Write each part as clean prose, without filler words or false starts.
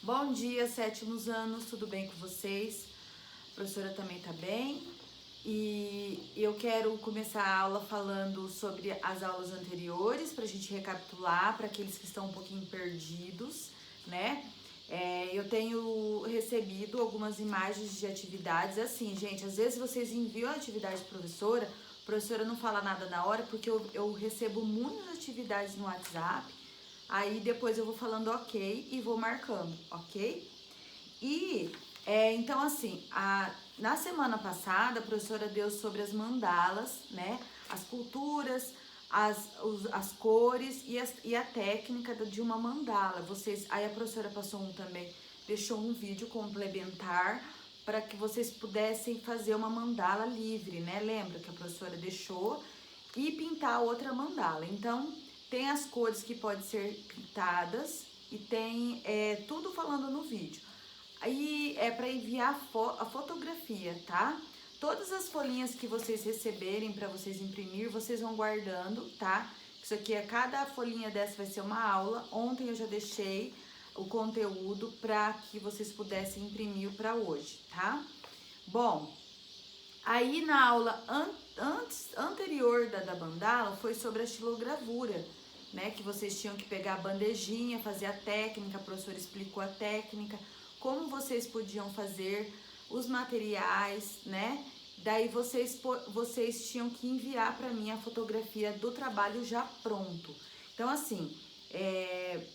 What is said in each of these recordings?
Bom dia, sétimos anos, tudo bem com vocês? A professora também tá bem. E eu quero começar a aula falando sobre as aulas anteriores, para a gente recapitular, para aqueles que estão um pouquinho perdidos, né? Eu tenho recebido algumas imagens de atividades assim, gente. Às vezes vocês enviam a atividade para a professora não fala nada na hora, porque eu recebo muitas atividades no WhatsApp. Aí depois eu vou falando ok e vou marcando, ok? Então assim, na semana passada a professora deu sobre as mandalas, né? As culturas, as cores e a técnica de uma mandala. Aí a professora deixou um vídeo complementar para que vocês pudessem fazer uma mandala livre, né? Lembra que a professora deixou e pintar outra mandala. Então, tem as cores que podem ser pintadas e tem tudo falando no vídeo. Aí é para enviar a fotografia, tá? Todas as folhinhas que vocês receberem para vocês imprimir, vocês vão guardando, tá? Isso aqui cada folhinha dessa vai ser uma aula. Ontem eu já deixei o conteúdo para que vocês pudessem imprimir para hoje, tá? Bom, aí na aula anterior da mandala foi sobre a xilogravura, né? Que vocês tinham que pegar a bandejinha, fazer a técnica, a professora explicou a técnica, como vocês podiam fazer os materiais, né? Daí vocês tinham que enviar para mim a fotografia do trabalho já pronto. Então assim,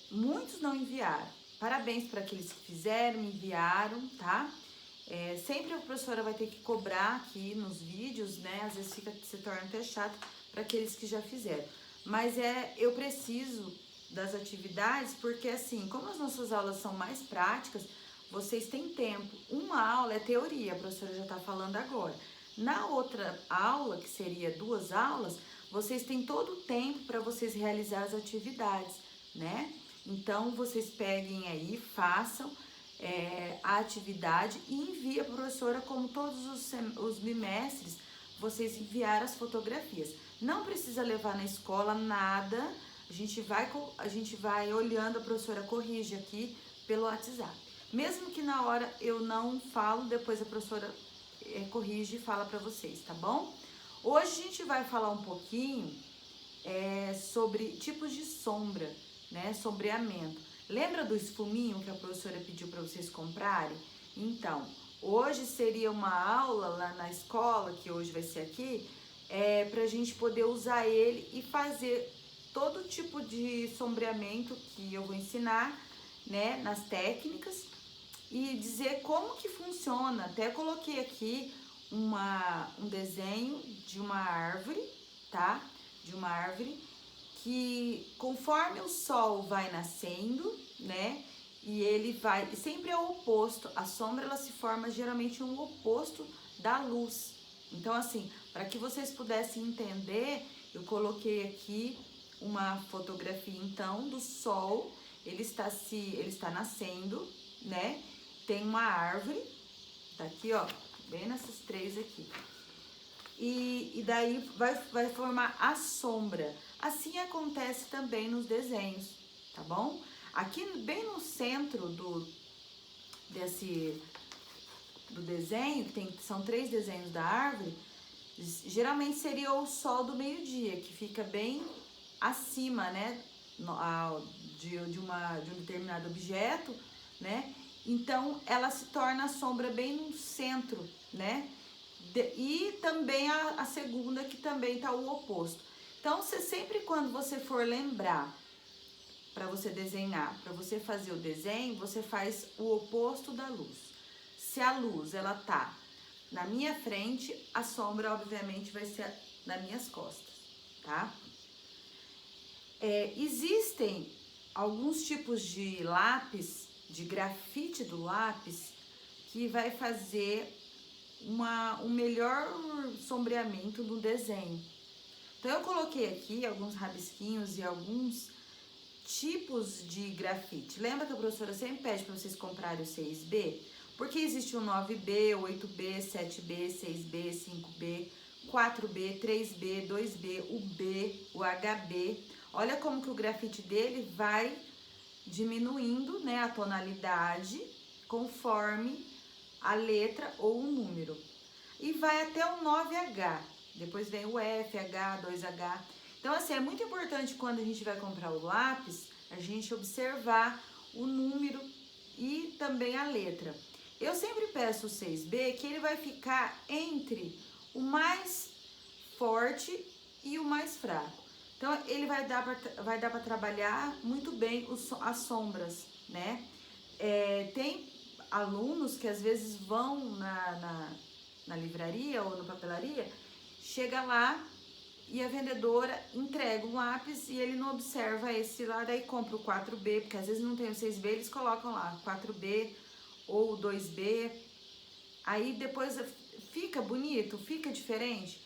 muitos não enviaram. Parabéns para aqueles que fizeram, me enviaram, tá? Sempre a professora vai ter que cobrar aqui nos vídeos, né? Às vezes se torna até chato para aqueles que já fizeram. Mas eu preciso das atividades porque assim, como as nossas aulas são mais práticas, vocês têm tempo. Uma aula é teoria, a professora já está falando agora. Na outra aula, que seria 2 aulas, vocês têm todo o tempo para vocês realizar as atividades, né? Então, vocês peguem aí, façam a atividade e enviem a professora, como todos os bimestres, vocês enviaram as fotografias. Não precisa levar na escola nada, a gente vai olhando, a professora corrige aqui pelo WhatsApp. Mesmo que na hora eu não falo, depois a professora corrige e fala para vocês, tá bom? Hoje a gente vai falar um pouquinho sobre tipos de sombra, né? Sombreamento. Lembra do esfuminho que a professora pediu para vocês comprarem? Então, hoje seria uma aula lá na escola, que hoje vai ser aqui, para a gente poder usar ele e fazer todo tipo de sombreamento que eu vou ensinar, né? Nas técnicas. E dizer como que funciona. Até coloquei aqui um desenho de uma árvore, tá? De uma árvore que conforme o sol vai nascendo, né? E ele vai, sempre é o oposto. A sombra ela se forma geralmente um oposto da luz. Então assim, para que vocês pudessem entender, eu coloquei aqui uma fotografia então do sol. Ele está nascendo, né? Tem uma árvore, tá aqui, ó, bem nessas 3 aqui. E daí vai formar a sombra. Assim acontece também nos desenhos, tá bom? Aqui bem no centro do desenho, são 3 desenhos da árvore, geralmente seria o sol do meio-dia, que fica bem acima, né, de um determinado objeto, né? Então, ela se torna a sombra bem no centro, né? E também a segunda, que também tá o oposto. Então, sempre quando você for lembrar para você desenhar, para você fazer o desenho, você faz o oposto da luz. Se a luz, ela tá na minha frente, a sombra, obviamente, vai ser nas minhas costas, tá? Existem alguns tipos de lápis, de grafite do lápis, que vai fazer um melhor sombreamento do desenho. Então eu coloquei aqui alguns rabisquinhos e alguns tipos de grafite. Lembra que a professora sempre pede para vocês comprarem o 6B? Porque existe o 9B, 8B, 7B, 6B, 5B, 4B, 3B, 2B, o B, o HB. Olha como que o grafite dele vai diminuindo, né, a tonalidade conforme a letra ou o número. E vai até o 9H. Depois vem o F, H, 2H. Então, assim, é muito importante quando a gente vai comprar o lápis, a gente observar o número e também a letra. Eu sempre peço o 6B, que ele vai ficar entre o mais forte e o mais fraco. Então, ele vai dar para trabalhar muito bem as sombras, né? Tem alunos que às vezes vão na livraria ou na papelaria, chega lá e a vendedora entrega um lápis e ele não observa esse lá, daí compra o 4B, porque às vezes não tem o 6B, eles colocam lá 4B ou 2B, aí depois fica bonito, fica diferente.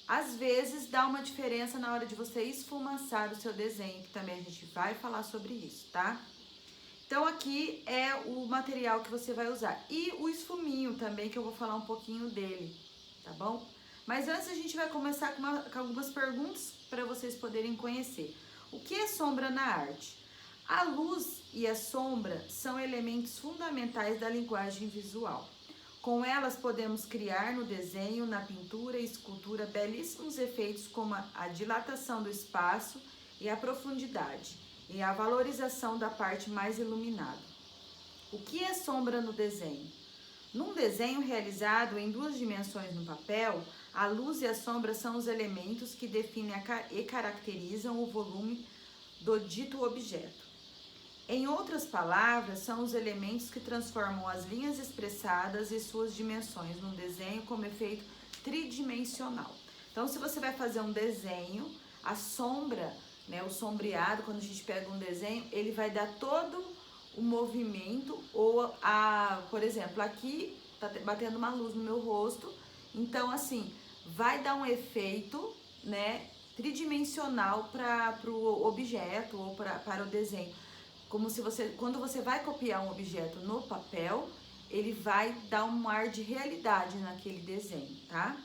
Às vezes dá uma diferença na hora de você esfumaçar o seu desenho, que também a gente vai falar sobre isso, tá? Então aqui é o material que você vai usar. E o esfuminho também, que eu vou falar um pouquinho dele, tá bom? Mas antes a gente vai começar com algumas perguntas para vocês poderem conhecer. O que é sombra na arte? A luz e a sombra são elementos fundamentais da linguagem visual. Com elas podemos criar no desenho, na pintura e escultura belíssimos efeitos como a dilatação do espaço e a profundidade, e a valorização da parte mais iluminada. O que é sombra no desenho? Num desenho realizado em 2 dimensões no papel, a luz e a sombra são os elementos que definem e caracterizam o volume do dito objeto. Em outras palavras, são os elementos que transformam as linhas expressadas e suas dimensões num desenho como efeito tridimensional. Então, se você vai fazer um desenho, a sombra, né, o sombreado, quando a gente pega um desenho, ele vai dar todo o movimento ou por exemplo, aqui tá batendo uma luz no meu rosto, então assim, vai dar um efeito, né, tridimensional para o objeto ou para o desenho. Como se quando você vai copiar um objeto no papel, ele vai dar um ar de realidade naquele desenho, tá?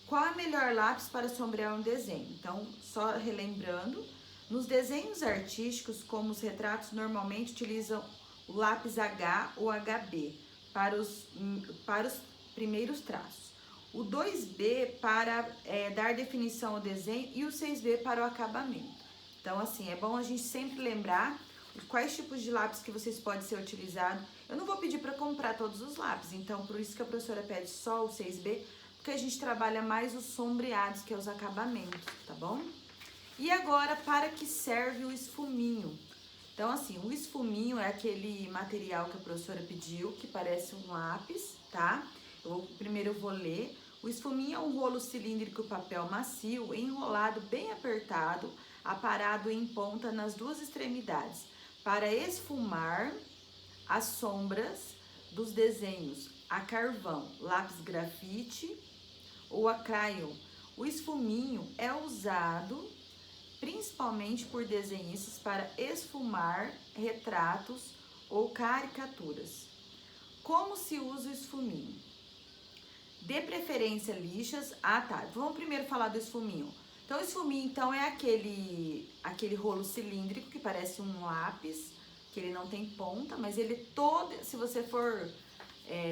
Qual é o melhor lápis para sombrear um desenho? Então, só relembrando, nos desenhos artísticos, como os retratos, normalmente utilizam o lápis H ou HB para os primeiros traços. O 2B para dar definição ao desenho e o 6B para o acabamento. Então, assim, é bom a gente sempre lembrar quais tipos de lápis que vocês podem ser utilizados. Eu não vou pedir para comprar todos os lápis, então por isso que a professora pede só o 6B, porque a gente trabalha mais os sombreados, que é os acabamentos, tá bom? E agora, para que serve o esfuminho? Então, assim, o esfuminho é aquele material que a professora pediu, que parece um lápis, tá? Primeiro eu vou ler. O esfuminho é um rolo cilíndrico papel macio, enrolado bem apertado, aparado em ponta nas 2 extremidades, para esfumar as sombras dos desenhos a carvão, lápis grafite ou a crayon. O esfuminho é usado principalmente por desenhistas para esfumar retratos ou caricaturas. Como se usa o esfuminho? Dê preferência lixas. Ah, tá. Vamos primeiro falar do esfuminho. Então, o esfuminho, então, é aquele rolo cilíndrico que parece um lápis, que ele não tem ponta, mas ele todo, se você for,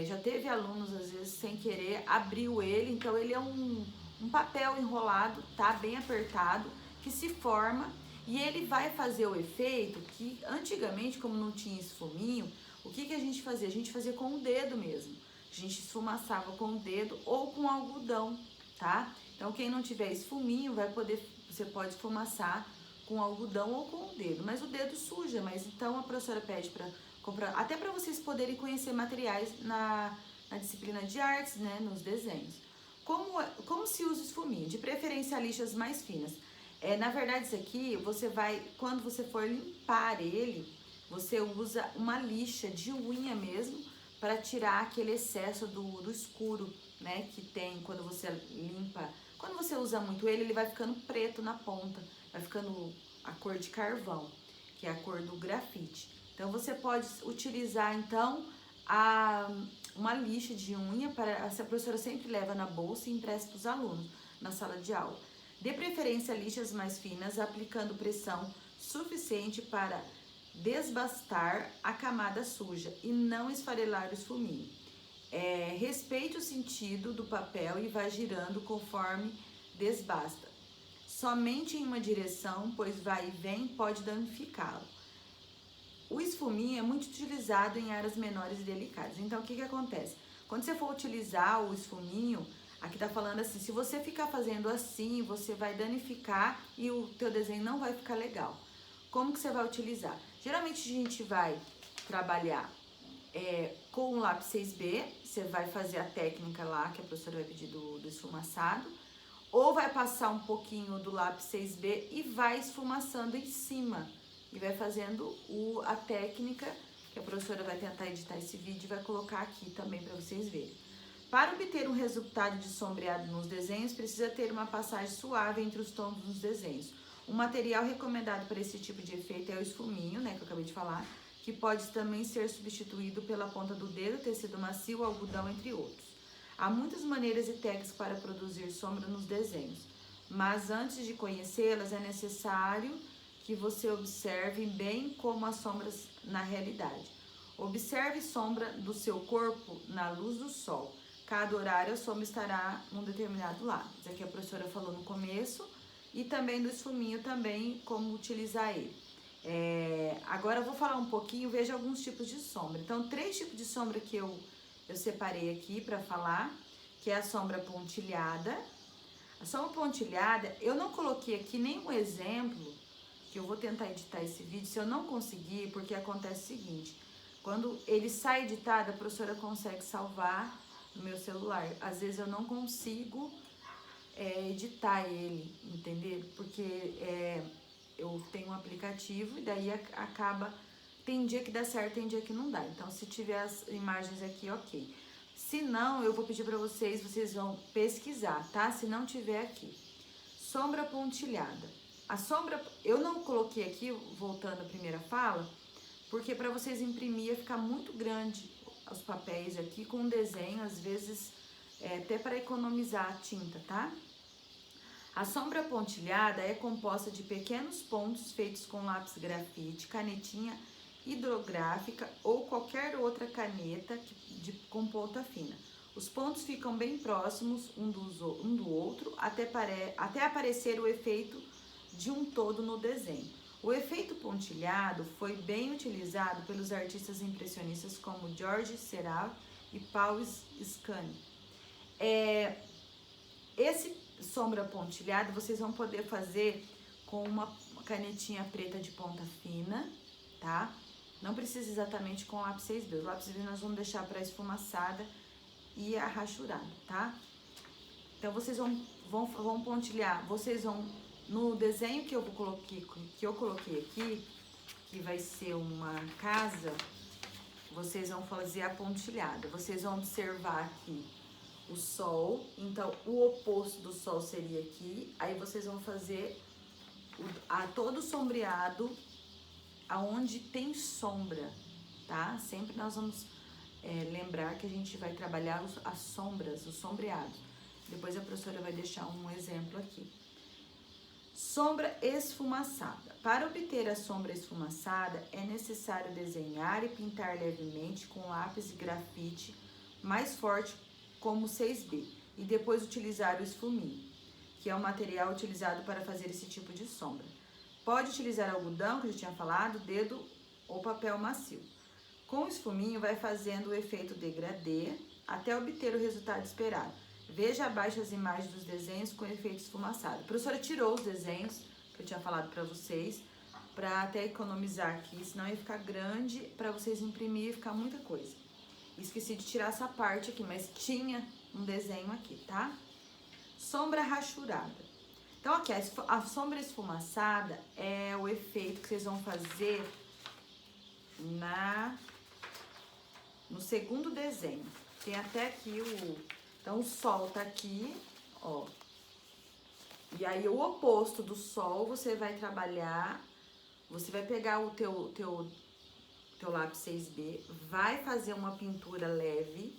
já teve alunos, às vezes, sem querer, abriu ele, então ele é um papel enrolado, tá? Bem apertado, que se forma e ele vai fazer o efeito que, antigamente, como não tinha esfuminho, o que a gente fazia? A gente fazia com o dedo mesmo. A gente esfumaçava com o dedo ou com algodão, tá? Então, quem não tiver esfuminho, você pode esfumaçar com algodão ou com o dedo. Mas o dedo suja, mas então a professora pede para comprar, até para vocês poderem conhecer materiais na disciplina de artes, né, nos desenhos. Como se usa o esfuminho? De preferência lixas mais finas. Na verdade, isso aqui, quando você for limpar ele, você usa uma lixa de unha mesmo, para tirar aquele excesso do escuro, né, que tem quando você limpa. Quando você usa muito ele vai ficando preto na ponta, vai ficando a cor de carvão, que é a cor do grafite. Então, você pode utilizar, então, uma lixa de unha, essa professora sempre leva na bolsa e empresta para os alunos na sala de aula. De preferência, lixas mais finas, aplicando pressão suficiente para desbastar a camada suja e não esfarelar o esfuminho. Respeite o sentido do papel e vá girando conforme desbasta. Somente em uma direção, pois vai e vem pode danificá-lo. O esfuminho é muito utilizado em áreas menores e delicadas. Então, o que acontece? Quando você for utilizar o esfuminho, aqui tá falando assim, se você ficar fazendo assim, você vai danificar e o teu desenho não vai ficar legal. Como que você vai utilizar? Geralmente a gente vai trabalhar com o lápis 6B, você vai fazer a técnica lá que a professora vai pedir do esfumaçado, ou vai passar um pouquinho do lápis 6B e vai esfumaçando em cima, e vai fazendo a técnica, que a professora vai tentar editar esse vídeo e vai colocar aqui também para vocês verem. Para obter um resultado de sombreado nos desenhos, precisa ter uma passagem suave entre os tons dos desenhos. O material recomendado para esse tipo de efeito é o esfuminho, né, que eu acabei de falar, que pode também ser substituído pela ponta do dedo, tecido macio, algodão, entre outros. Há muitas maneiras e técnicas para produzir sombra nos desenhos, mas antes de conhecê-las é necessário que você observe bem como as sombras na realidade. Observe sombra do seu corpo na luz do sol. Cada horário a sombra estará num determinado lado. Isso aqui a professora falou no começo. E também do esfuminho também, como utilizar ele. Agora eu vou falar um pouquinho, veja alguns tipos de sombra. Então, 3 tipos de sombra que eu separei aqui para falar, que é a sombra pontilhada. A sombra pontilhada, eu não coloquei aqui nenhum exemplo, que eu vou tentar editar esse vídeo, se eu não conseguir, porque acontece o seguinte, quando ele sai editado, a professora consegue salvar no meu celular. Às vezes eu não consigo editar ele, entendeu? Porque eu tenho um aplicativo e daí acaba, tem dia que dá certo, tem dia que não dá. Então, se tiver as imagens aqui, ok. Se não, eu vou pedir para vocês vão pesquisar, tá? Se não tiver aqui. Sombra pontilhada. A sombra, eu não coloquei aqui, voltando à primeira fala, porque para vocês imprimir ia ficar muito grande os papéis aqui com desenho, às vezes até para economizar a tinta, tá? A sombra pontilhada é composta de pequenos pontos feitos com lápis grafite, canetinha hidrográfica ou qualquer outra caneta com ponta fina. Os pontos ficam bem próximos um do outro até aparecer o efeito de um todo no desenho. O efeito pontilhado foi bem utilizado pelos artistas impressionistas como George Seurat e Paul Scani. Esse sombra pontilhada vocês vão poder fazer com uma canetinha preta de ponta fina, tá? Não precisa exatamente com lápis 6B. Os lápis 6B nós vamos deixar para esfumaçada e a rachurada, tá? Então vocês vão pontilhar, vocês vão no desenho que eu coloquei aqui, que vai ser uma casa, vocês vão fazer a pontilhada. Vocês vão observar aqui o sol, então o oposto do sol seria aqui, aí vocês vão fazer todo sombreado aonde tem sombra, tá? Sempre nós vamos lembrar que a gente vai trabalhar as sombras, os sombreados. Depois a professora vai deixar um exemplo aqui. Sombra esfumaçada. Para obter a sombra esfumaçada, é necessário desenhar e pintar levemente com lápis de grafite mais forte como 6B e depois utilizar o esfuminho, que é o material utilizado para fazer esse tipo de sombra. Pode utilizar algodão, que eu já tinha falado, dedo ou papel macio. Com o esfuminho vai fazendo o efeito degradê até obter o resultado esperado. Veja abaixo as imagens dos desenhos com efeito esfumaçado. A professora tirou os desenhos que eu tinha falado para vocês, para até economizar aqui, senão ia ficar grande para vocês imprimir e ficar muita coisa. Esqueci de tirar essa parte aqui, mas tinha um desenho aqui, tá? Sombra rachurada. Então, aqui, a sombra esfumaçada é o efeito que vocês vão fazer no segundo desenho. Tem até aqui então, o sol tá aqui, ó. E aí, o oposto do sol, você vai trabalhar, você vai pegar o teu lápis 6B, vai fazer uma pintura leve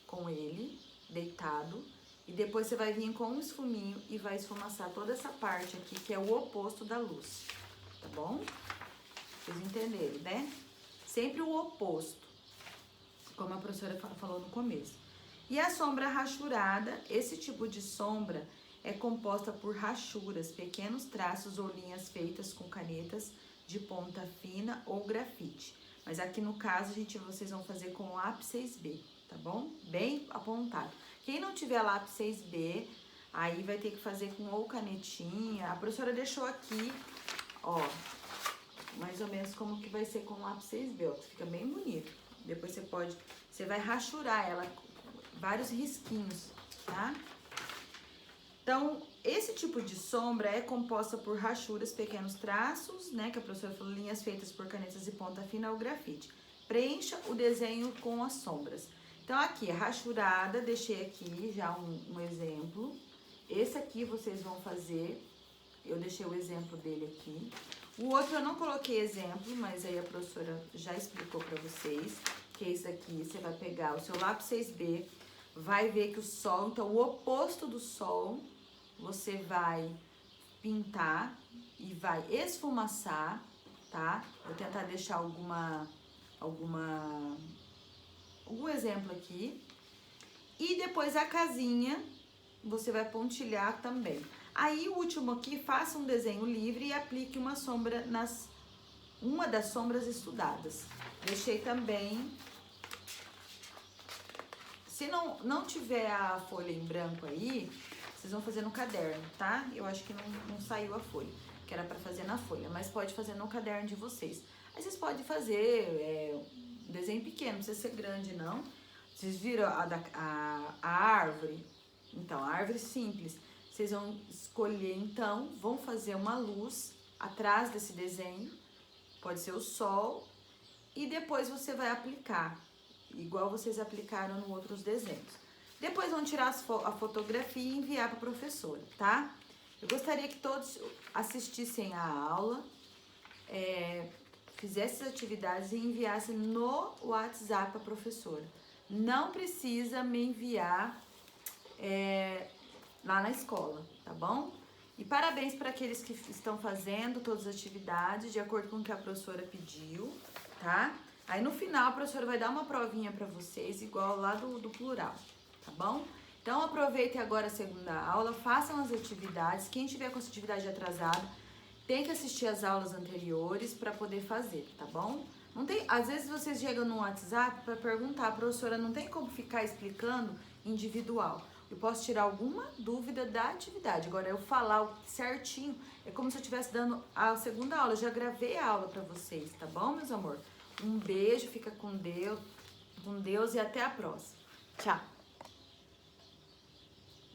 com ele, deitado, e depois você vai vir com um esfuminho e vai esfumaçar toda essa parte aqui, que é o oposto da luz, tá bom? Vocês entenderam, né? Sempre o oposto, como a professora falou no começo. E a sombra rachurada, esse tipo de sombra é composta por rachuras, pequenos traços ou linhas feitas com canetas de ponta fina ou grafite. Mas aqui no caso, vocês vão fazer com lápis 6B, tá bom? Bem apontado. Quem não tiver lápis 6B, aí vai ter que fazer com ou canetinha. A professora deixou aqui, ó, mais ou menos como que vai ser com lápis 6B, ó, que fica bem bonito. Depois você vai rachurar ela com vários risquinhos, tá? Então, esse tipo de sombra é composta por rachuras, pequenos traços, né, que a professora falou, linhas feitas por canetas de ponta fina ou grafite. Preencha o desenho com as sombras. Então, aqui, a rachurada, deixei aqui já um exemplo. Esse aqui vocês vão fazer, eu deixei o exemplo dele aqui. O outro eu não coloquei exemplo, mas aí a professora já explicou pra vocês, que é esse aqui, você vai pegar o seu lápis 6B, vai ver que o sol, então o oposto do sol, você vai pintar e vai esfumaçar, tá? Vou tentar deixar algum exemplo aqui. E depois a casinha, você vai pontilhar também. Aí o último aqui, faça um desenho livre e aplique uma sombra uma das sombras estudadas. Deixei também. Se não tiver a folha em branco aí, vocês vão fazer no caderno, tá? Eu acho que não saiu a folha, que era pra fazer na folha, mas pode fazer no caderno de vocês. Aí vocês podem fazer um desenho pequeno, não precisa ser grande não. Vocês viram a árvore? Então, a árvore simples. Vocês vão escolher, então, vão fazer uma luz atrás desse desenho, pode ser o sol, e depois você vai aplicar, igual vocês aplicaram nos outros desenhos. Depois vão tirar a fotografia e enviar para a professora, tá? Eu gostaria que todos assistissem a aula, fizessem as atividades e enviassem no WhatsApp para a professora. Não precisa me enviar lá na escola, tá bom? E parabéns para aqueles que estão fazendo todas as atividades de acordo com o que a professora pediu, tá? Aí no final a professora vai dar uma provinha para vocês, igual lá do plural, tá bom? Então aproveitem agora a segunda aula, façam as atividades. Quem tiver com essa atividade atrasada, tem que assistir as aulas anteriores para poder fazer, tá bom? Não tem, às vezes vocês chegam no WhatsApp para perguntar, professora, não tem como ficar explicando individual. Eu posso tirar alguma dúvida da atividade. Agora, eu falar certinho, é como se eu estivesse dando a segunda aula. Eu já gravei a aula para vocês, tá bom, meus amor? Um beijo, fica com Deus e até a próxima. Tchau!